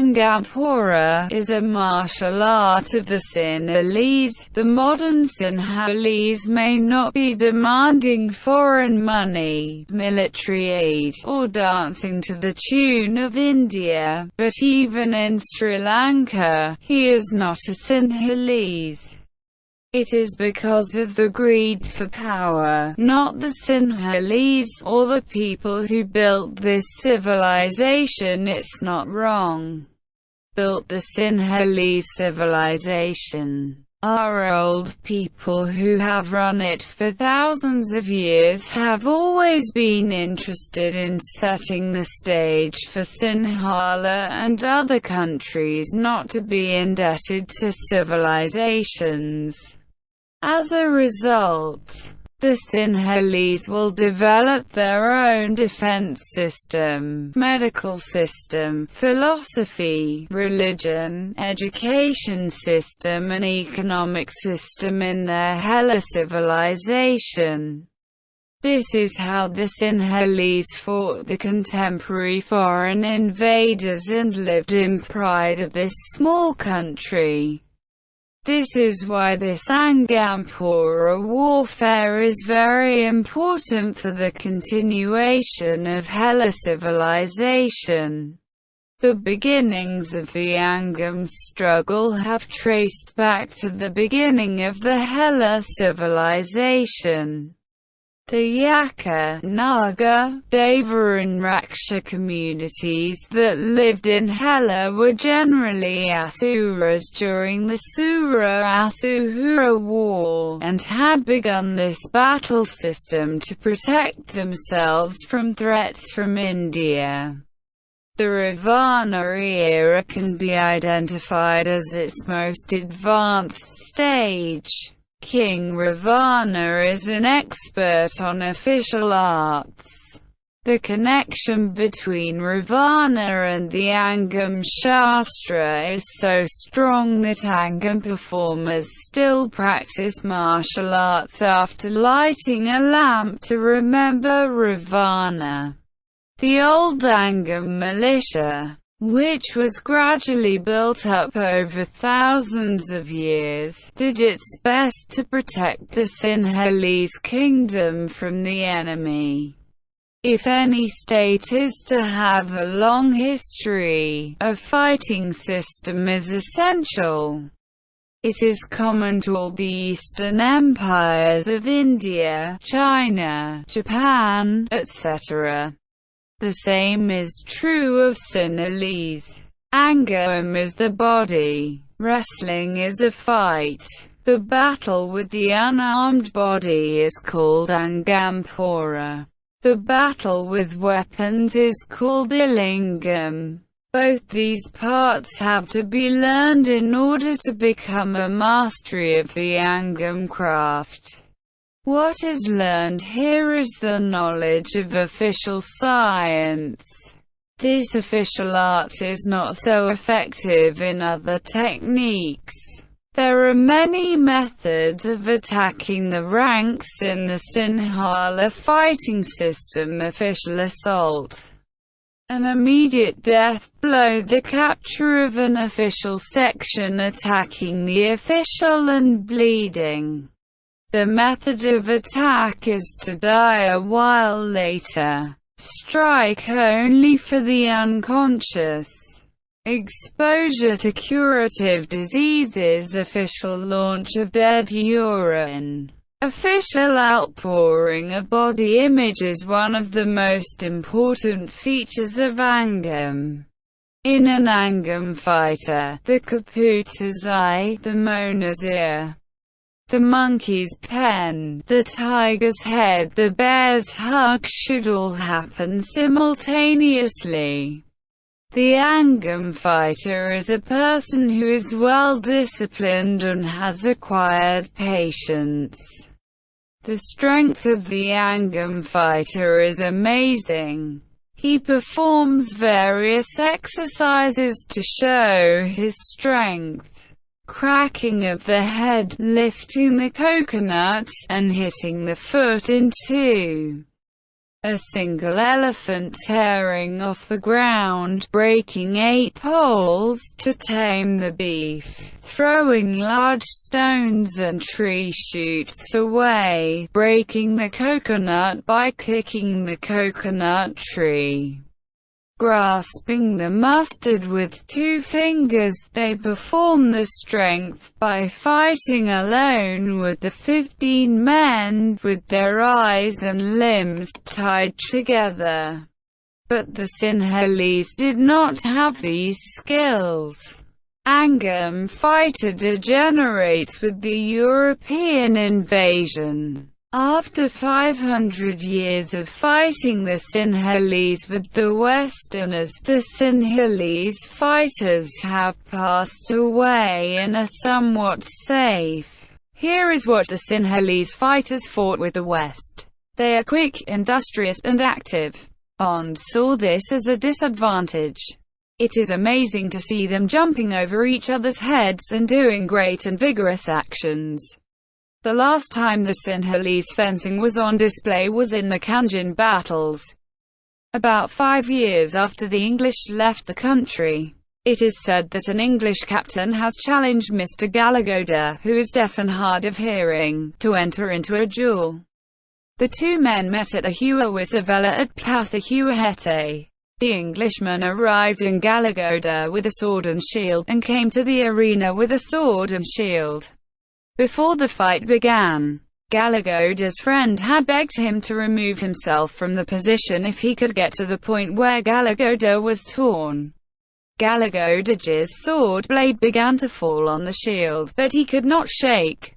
Angampora is a martial art of the Sinhalese. The modern Sinhalese may not be demanding foreign money, military aid, or dancing to the tune of India, but even in Sri Lanka, he is not a Sinhalese. It is because of the greed for power, not the Sinhalese, or the people who built this civilization. It's not wrong. Built the Sinhalese civilization. Our old people who have run it for thousands of years have always been interested in setting the stage for Sinhala and other countries not to be indebted to civilizations. As a result, the Sinhalese will develop their own defense system, medical system, philosophy, religion, education system and economic system in their Hela civilization. This is how the Sinhalese fought the contemporary foreign invaders and lived in pride of this small country. This is why this Angampora warfare is very important for the continuation of Hela civilization. The beginnings of the Angam struggle have traced back to the beginning of the Hela civilization. The Yaka, Naga, Deva and Raksha communities that lived in Hela were generally Asuras during the Sura-Asuhura War, and had begun this battle system to protect themselves from threats from India. The Ravana era can be identified as its most advanced stage. King Ravana is an expert on official arts. The connection between Ravana and the Angam Shastra is so strong that Angam performers still practice martial arts after lighting a lamp to remember Ravana. The old Angam militia, which was gradually built up over thousands of years, did its best to protect the Sinhalese kingdom from the enemy. If any state is to have a long history, a fighting system is essential. It is common to all the Eastern empires of India, China, Japan, etc. The same is true of Sinhalese. Angam is the body. Wrestling is a fight. The battle with the unarmed body is called Angampora. The battle with weapons is called Ilingam. Both these parts have to be learned in order to become a mastery of the Angam craft. What is learned here is the knowledge of official science. This official art is not so effective in other techniques. There are many methods of attacking the ranks in the Sinhala fighting system: official assault, an immediate death blow, the capture of an official section, attacking the official and bleeding. The method of attack is to die a while later. Strike only for the unconscious. Exposure to curative diseases. Official launch of dead urine. Official outpouring of body image is one of the most important features of Angam. In an Angam fighter, the Kaputa's eye, the Mona's ear, the monkey's pen, the tiger's head, the bear's hug should all happen simultaneously. The Angam fighter is a person who is well disciplined and has acquired patience. The strength of the Angam fighter is amazing. He performs various exercises to show his strength. Cracking of the head, lifting the coconut, and hitting the foot in two. A single elephant tearing off the ground, breaking 8 poles to tame the beef, throwing large stones and tree shoots away, breaking the coconut by kicking the coconut tree. Grasping the mustard with 2 fingers, they perform the strength by fighting alone with the 15 men, with their eyes and limbs tied together. But the Sinhalese did not have these skills. Angampora degenerates with the European invasion. After 500 years of fighting the Sinhalese with the Westerners, the Sinhalese fighters have passed away and are somewhat safe. Here is what the Sinhalese fighters fought with the West. They are quick, industrious, and active. Bond saw this as a disadvantage. It is amazing to see them jumping over each other's heads and doing great and vigorous actions. The last time the Sinhalese fencing was on display was in the Kanjin battles, about 5 years after the English left the country. It is said that an English captain has challenged Mr. Galagoda, who is deaf and hard of hearing, to enter into a duel. The 2 men met at the Huawisavela at Pathahuahete. The Englishman arrived in Galagoda with a sword and shield, and came to the arena with a sword and shield. Before the fight began, Galagoda's friend had begged him to remove himself from the position if he could get to the point where Galagoda was torn. Galagoda's sword blade began to fall on the shield, but he could not shake.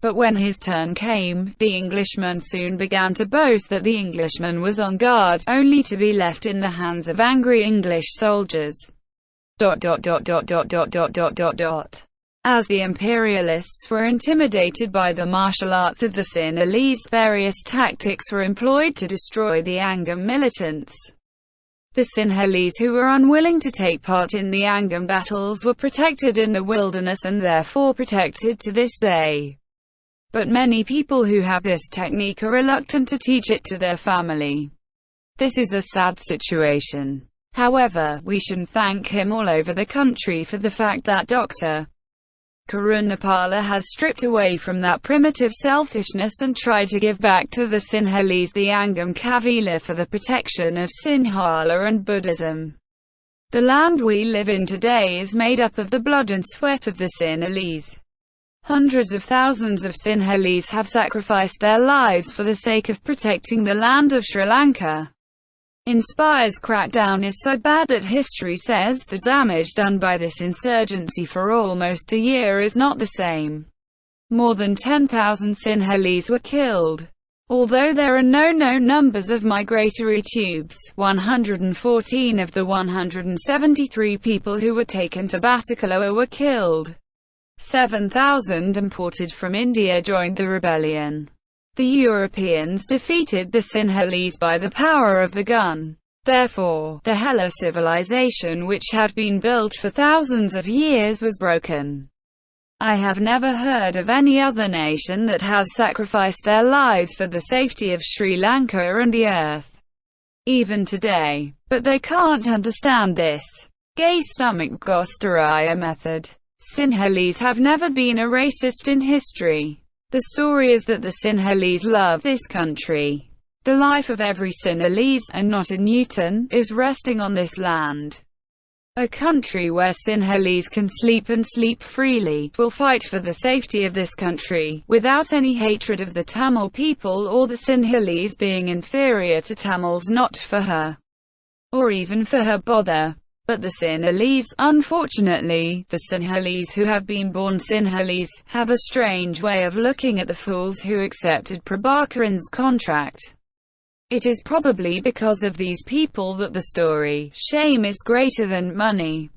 But when his turn came, the Englishman soon began to boast that the Englishman was on guard, only to be left in the hands of angry English soldiers. As the imperialists were intimidated by the martial arts of the Sinhalese, various tactics were employed to destroy the Angam militants. The Sinhalese who were unwilling to take part in the Angam battles were protected in the wilderness and therefore protected to this day. But many people who have this technique are reluctant to teach it to their family. This is a sad situation. However, we should thank him all over the country for the fact that Dr. Karunapala has stripped away from that primitive selfishness and tried to give back to the Sinhalese the Angam Kavila for the protection of Sinhala and Buddhism. The land we live in today is made up of the blood and sweat of the Sinhalese. Hundreds of thousands of Sinhalese have sacrificed their lives for the sake of protecting the land of Sri Lanka. Inspire's crackdown is so bad that history says the damage done by this insurgency for almost a year is not the same. More than 10,000 Sinhalese were killed. Although there are no known numbers of migratory tubes, 114 of the 173 people who were taken to Batticaloa were killed. 7,000 imported from India joined the rebellion. The Europeans defeated the Sinhalese by the power of the gun. Therefore, the Hela civilization which had been built for thousands of years was broken. I have never heard of any other nation that has sacrificed their lives for the safety of Sri Lanka and the earth. Even today. But they can't understand this. Gay stomach Gostaraya method. Sinhalese have never been a racist in history. The story is that the Sinhalese love this country. The life of every Sinhalese, and not a Newton, is resting on this land. A country where Sinhalese can sleep and sleep freely, will fight for the safety of this country, without any hatred of the Tamil people or the Sinhalese being inferior to Tamils, not for her, or even for her bother. But the Sinhalese, unfortunately, the Sinhalese who have been born Sinhalese, have a strange way of looking at the fools who accepted Prabhakaran's contract. It is probably because of these people that the story, shame is greater than money.